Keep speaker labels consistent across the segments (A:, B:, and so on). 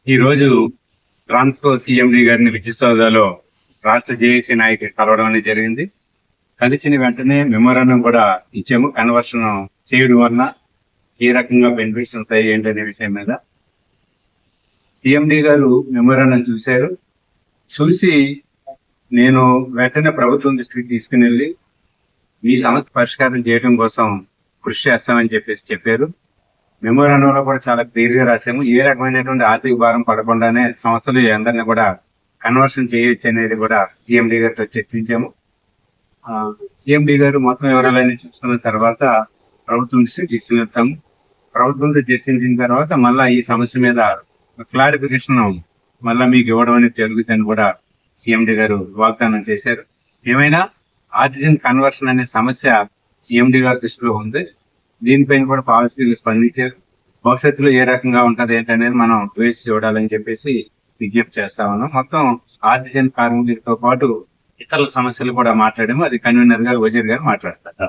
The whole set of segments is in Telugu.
A: ఈ రోజు ట్రాన్స్కో సిఎండి గారిని విద్యుత్ సౌదాలో రాష్ట్ర జేఏసీ నాయకులు కలవడం అనేది జరిగింది. కలిసిన వెంటనే మెమోరాండం కూడా ఇచ్చాము. కన్వర్షన్ చేయడం వలన ఏ రకంగా బెనిఫిట్స్ ఉంటాయి ఏంటనే విషయం మీద సిఎండి గారు మెమోరాండం చూశారు. చూసి నేను వెంటనే ప్రభుత్వం దృష్టికి తీసుకుని వెళ్ళి ఈ సమస్య పరిష్కారం చేయడం కోసం కృషి చేస్తామని చెప్పారు. మెమోరాండంలో కూడా చాలా క్లియర్ గా రాసాము. ఏ రకమైనటువంటి ఆర్థిక భారం పడకుండానే సంస్థలు అందరినీ కూడా కన్వర్షన్ చేయొచ్చు అనేది కూడా సిఎండి గారితో చర్చించాము. సిఎండి గారు మొత్తం వివరాలన్నీ చూసుకున్న తర్వాత ప్రభుత్వం చర్చించాము. ప్రభుత్వంతో చర్చించిన తర్వాత మళ్ళా ఈ సమస్య మీద క్లారిఫికేషన్ మళ్ళా మీకు ఇవ్వడం అనేది జరుగుతుందని కూడా సిఎండి గారు వాగ్దానం చేశారు. ఏమైనా ఆర్టిజన్ కన్వర్షన్ అనే సమస్య సిఎండి గారి దృష్టిలో ఉంది. దీనిపైన కూడా పాలసీలు స్పందించారు. భవిష్యత్తులో ఏ రకంగా ఉంటది ఏంటనేది మనం వేచి చూడాలని చెప్పేసి విజ్ఞప్తి చేస్తా ఉన్నాం. మొత్తం ఆర్టిజన్ కార్మికులతో పాటు ఇతర సమస్యలు కూడా మాట్లాడాము. అది కన్వీనర్ గారు వజీర్ గారు మాట్లాడతారు.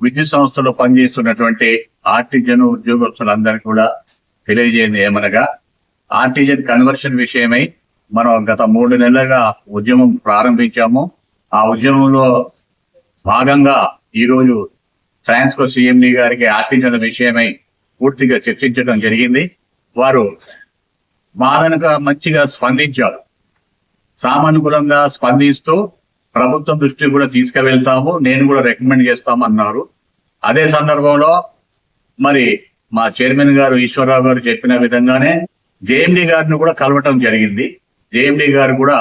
B: విద్యుత్ సంస్థలో పనిచేస్తున్నటువంటి ఆర్టిజన్ ఉద్యోగస్తులందరికీ కూడా తెలియజేయండి ఏమనగా, ఆర్టిజన్ కన్వర్షన్ విషయమై మనం గత 3 నెలలుగా ఉద్యమం ప్రారంభించాము. ఆ ఉద్యమంలో భాగంగా ఈరోజు ట్రాన్స్కో సిఎండి గారికి ఆర్టిజన్ విషయమై పూర్తిగా చర్చించడం జరిగింది. వారు మాదనక మంచిగా స్పందించారు. సామానుకూలంగా స్పందిస్తూ ప్రభుత్వం దృష్టికి కూడా తీసుకువెళ్తాము, నేను కూడా రికమెండ్ చేస్తాము అన్నారు. అదే సందర్భంలో మరి మా చైర్మన్ గారు ఈశ్వరరావు గారు చెప్పిన విధంగానే జేఎండి గారిని కూడా కలవటం జరిగింది. జేఎండి గారు కూడా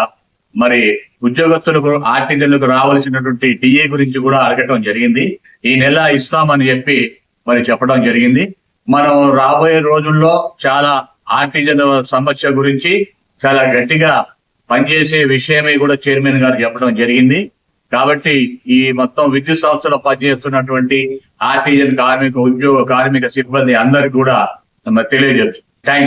B: మరి ఉద్యోగస్తులకు ఆర్టిజన్లకు రావాల్సినటువంటి టీఏ గురించి కూడా అడగటం జరిగింది. ఈ నెల ఇస్తామని చెప్పి మరి చెప్పడం జరిగింది. మనం రాబోయే రోజుల్లో చాలా ఆర్టిజన్ సమస్య గురించి చాలా గట్టిగా పనిచేసే విషయమే కూడా చైర్మన్ గారు చెప్పడం జరిగింది. కాబట్టి ఈ మొత్తం విద్యుత్ సంస్థలో పనిచేస్తున్నటువంటి ఆర్టిజన్ కార్మిక సిబ్బంది అందరికి కూడా తెలియజేస్తుంది. థ్యాంక్